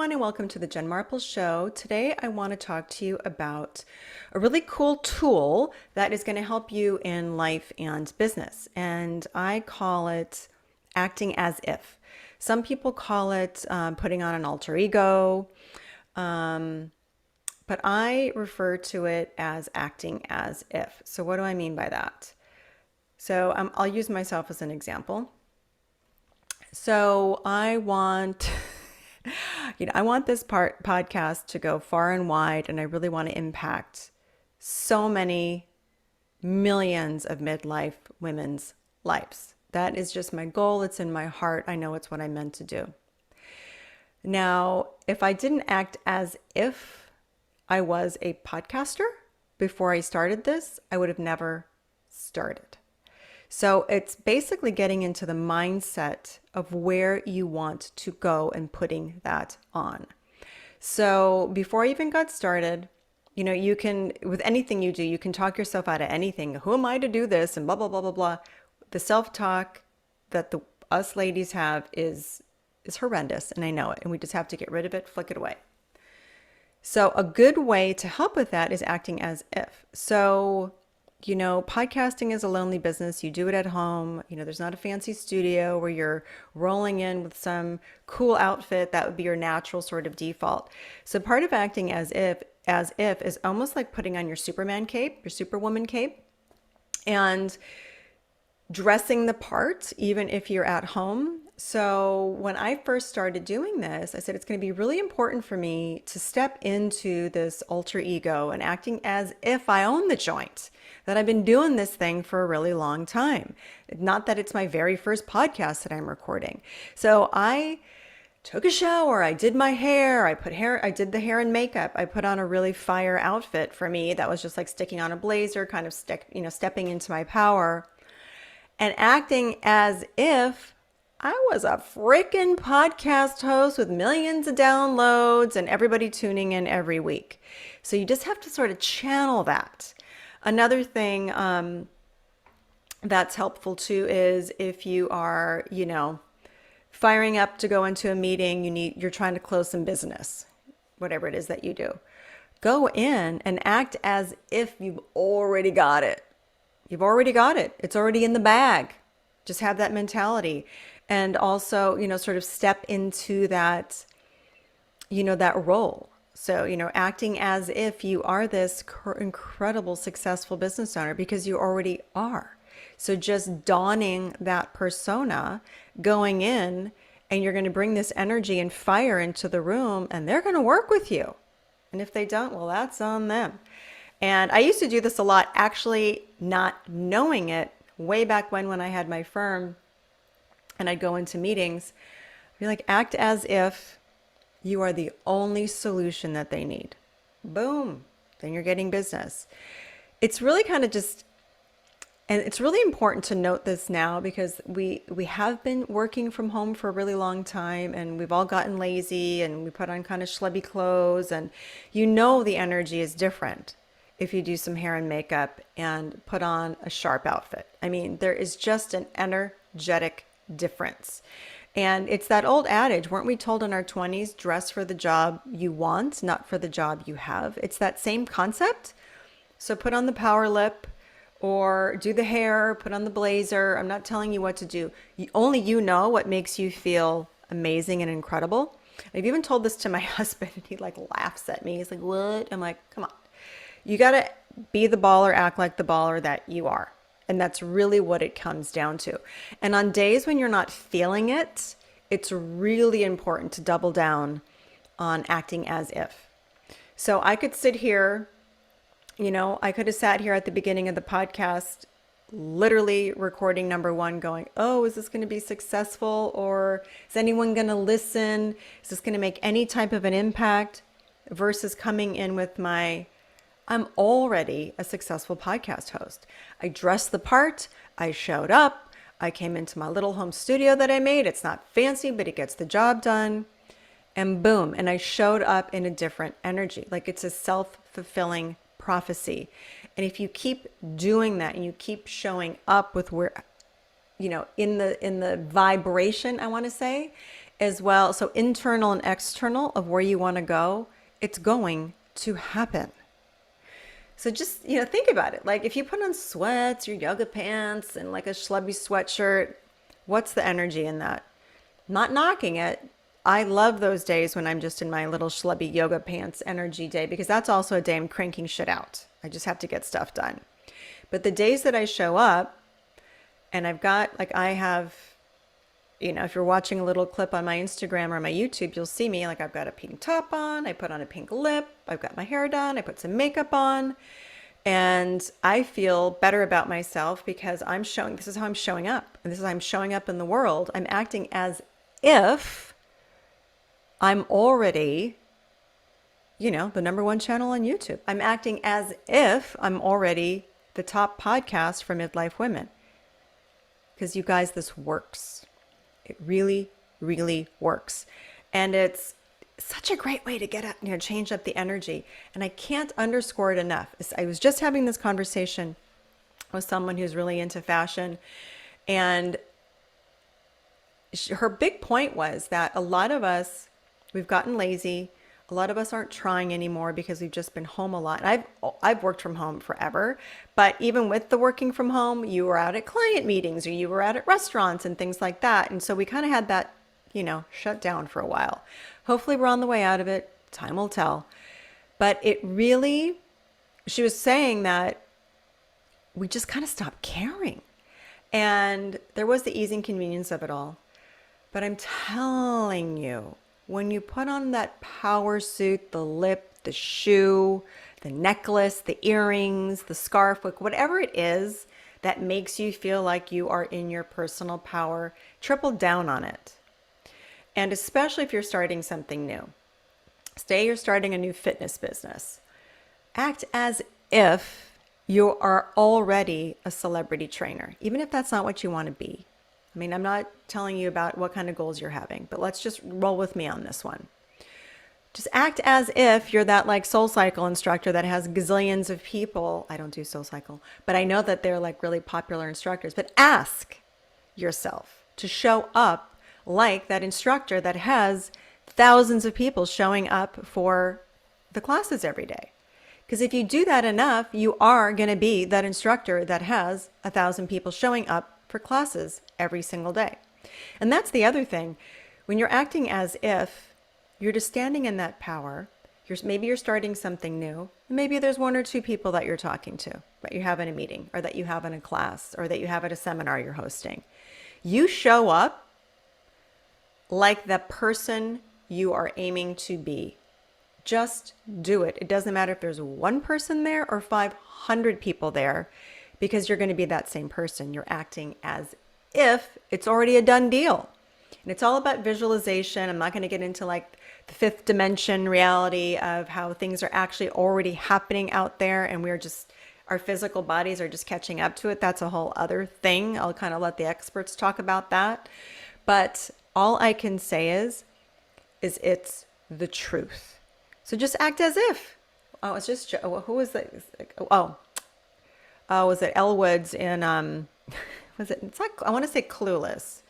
everyone, and welcome to the Jen Marples Show. Today, I want to talk to you about a really cool tool that is going to help you in life and business. And I call it acting as if. Some people call it putting on an alter ego, but I refer to it as acting as if. So, what do I mean by that? So, I'll use myself as an example. So, I want. I want this podcast to go far and wide, and I really want to impact so many millions of midlife women's lives. That is just my goal. It's in my heart. I know it's what I meant to do. Now, if I didn't act as if I was a podcaster before I started this, I would have never started. So it's basically getting into the mindset of where you want to go and putting that on. So before I even got started, you can, with anything you do, you can talk yourself out of anything. Who am I to do this? And blah, blah, blah, blah, blah. The self-talk that us ladies have is horrendous. And I know it. And we just have to get rid of it, flick it away. So a good way to help with that is acting as if. So podcasting is a lonely business. You do it at home. There's not a fancy studio where you're rolling in with some cool outfit. That would be your natural sort of default. So part of acting as if is almost like putting on your Superman cape, your Superwoman cape, and dressing the part, even if you're at home. So when I first started doing this, I said it's going to be really important for me to step into this alter ego and acting as if I own the joint, that I've been doing this thing for a really long time. Not that it's my very first podcast that I'm recording. So I took a shower, I did my hair, I did the hair and makeup. I put on a really fire outfit for me that was just like sticking on a blazer, kind of stepping into my power and acting as if I was a freaking podcast host with millions of downloads and everybody tuning in every week. So you just have to sort of channel that. Another thing that's helpful too is if you are, firing up to go into a meeting, you're trying to close some business, whatever it is that you do. Go in and act as if you've already got it. You've already got it. It's already in the bag. Just have that mentality. And also, sort of step into that, that role. So, acting as if you are this incredible, successful business owner because you already are. So just donning that persona, going in, and you're going to bring this energy and fire into the room, and they're going to work with you. And if they don't, well, that's on them. And I used to do this a lot, actually not knowing it way back when I had my firm. And I'd go into meetings, be like, act as if you are the only solution that they need. Boom. Then you're getting business. It's really kind of and it's really important to note this now because we have been working from home for a really long time and we've all gotten lazy and we put on kind of schlubby clothes and the energy is different if you do some hair and makeup and put on a sharp outfit. I mean, there is just an energetic difference. And it's that old adage, weren't we told in our 20s, dress for the job you want, not for the job you have? It's that same concept. So put on the power lip or do the hair, put on the blazer. I'm not telling you what to do. Only you know what makes you feel amazing and incredible. I've even told this to my husband and he laughs at me. He's like, what? I'm like, come on. You got to be the baller, act like the baller that you are. And that's really what it comes down to. And on days when you're not feeling it, it's really important to double down on acting as if. So I could sit here, I could have sat here at the beginning of the podcast, literally recording number one going, oh, is this going to be successful? Or is anyone going to listen? Is this going to make any type of an impact? Versus coming in with I'm already a successful podcast host. I dressed the part. I showed up. I came into my little home studio that I made. It's not fancy, but it gets the job done. And boom. And I showed up in a different energy. Like it's a self-fulfilling prophecy. And if you keep doing that and you keep showing up with where, in the vibration, I want to say, as well. So internal and external of where you want to go, it's going to happen. So just, think about it. Like if you put on sweats, your yoga pants, and like a schlubby sweatshirt, what's the energy in that? Not knocking it. I love those days when I'm just in my little schlubby yoga pants energy day, because that's also a day I'm cranking shit out. I just have to get stuff done. But the days that I show up and I have, if you're watching a little clip on my Instagram or my YouTube, you'll see me like I've got a pink top on, I put on a pink lip, I've got my hair done, I put some makeup on, and I feel better about myself because this is how I'm showing up. And this is how I'm showing up in the world. I'm acting as if I'm already, the number one channel on YouTube. I'm acting as if I'm already the top podcast for midlife women. Because you guys, this works. It really, really works. And it's such a great way to change up the energy. And I can't underscore it enough. I was just having this conversation with someone who's really into fashion. And her big point was that a lot of us, we've gotten lazy. A lot of us aren't trying anymore because we've just been home a lot. And I've worked from home forever, but even with the working from home, you were out at client meetings or you were out at restaurants and things like that. And so we kind of had that, shut down for a while. Hopefully we're on the way out of it. Time will tell. But she was saying that we just kind of stopped caring. And there was the ease and convenience of it all. But I'm telling you, when you put on that power suit, the lip, the shoe, the necklace, the earrings, the scarf, whatever it is that makes you feel like you are in your personal power, triple down on it. And especially if you're starting something new. Say you're starting a new fitness business. Act as if you are already a celebrity trainer, even if that's not what you want to be. I mean, I'm not telling you about what kind of goals you're having, but let's just roll with me on this one. Just act as if you're that like SoulCycle instructor that has gazillions of people. I don't do SoulCycle, but I know that they're like really popular instructors. But ask yourself to show up like that instructor that has thousands of people showing up for the classes every day. Because if you do that enough, you are going to be that instructor that has 1,000 people showing up for classes every single day. And that's the other thing. When you're acting as if, you're just standing in that power. Maybe you're starting something new. Maybe there's one or two people that you're talking to, that you have in a meeting, or that you have in a class, or that you have at a seminar you're hosting. You show up like the person you are aiming to be. Just do it. It doesn't matter if there's one person there or 500 people there, because you're going to be that same person. You're acting as if it's already a done deal. And it's all about visualization. I'm not going to get into like the fifth dimension reality of how things are actually already happening out there, and our physical bodies are just catching up to it. That's a whole other thing. I'll kind of let the experts talk about that. But all I can say is it's the truth. So just act as if. Oh, it's just, who was that? Was it Elle Woods in, it's not, I want to say Clueless.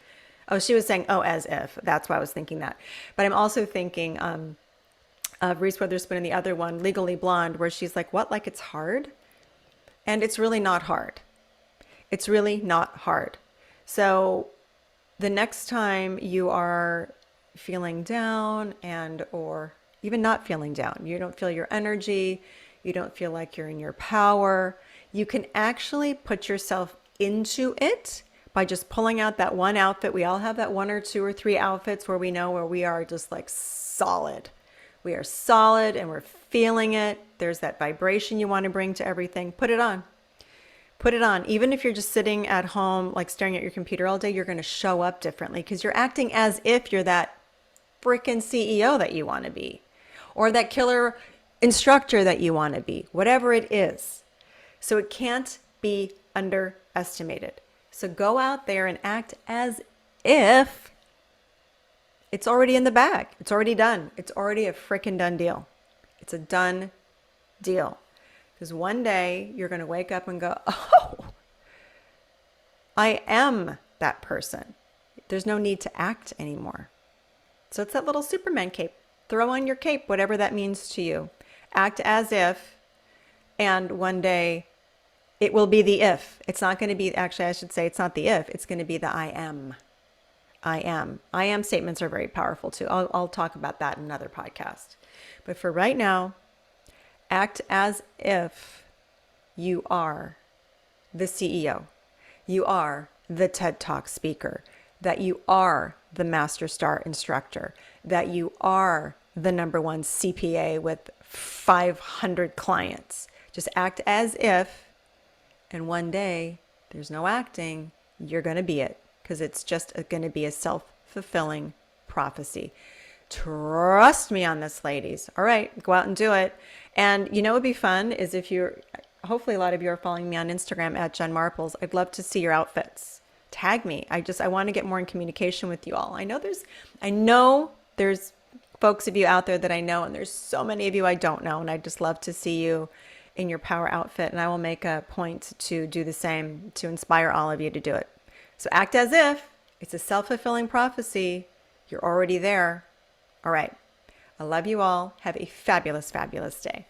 Oh, she was saying, as if. That's why I was thinking that. But I'm also thinking of Reese Witherspoon in the other one, Legally Blonde, where she's like, what, like it's hard? And it's really not hard. It's really not hard. So the next time you are feeling down or even not feeling down, you don't feel your energy, you don't feel like you're in your power, you can actually put yourself into it by just pulling out that one outfit. We all have that one or two or three outfits where we know where we are just like solid. We are solid and we're feeling it. There's that vibration you want to bring to everything. Put it on. Put it on. Even if you're just sitting at home, like staring at your computer all day, you're going to show up differently because you're acting as if you're that freaking CEO that you want to be, or that killer instructor that you want to be, whatever it is. So it can't be underestimated. So go out there and act as if it's already in the bag. It's already done. It's already a freaking done deal. It's a done deal. Because one day you're going to wake up and go, oh, I am that person. There's no need to act anymore. So it's that little Superman cape. Throw on your cape, whatever that means to you. Act as if, and one day it will be the if. It's not going to be, actually, I should say it's not the if, it's going to be the I am. I am. I am statements are very powerful too. I'll talk about that in another podcast. But for right now, act as if you are the CEO. You are the TED Talk speaker, that you are the Master Star instructor, that you are the #1 CPA with 500 clients. Just act as if, and one day there's no acting, you're going to be it, because it's just going to be a self-fulfilling prophecy. Trust me on this, ladies. All right, go out and do it. And you know what would be fun is if you're, hopefully a lot of you are following me on Instagram at Jen Marples. I'd love to see your outfits. Tag me. I want to get more in communication with you all. I know there's folks of you out there that I know, and there's so many of you I don't know, and I'd just love to see you in your power outfit, and I will make a point to do the same to inspire all of you to do it. So act as if it's a self-fulfilling prophecy. You're already there. All right. I love you all. Have a fabulous, fabulous day.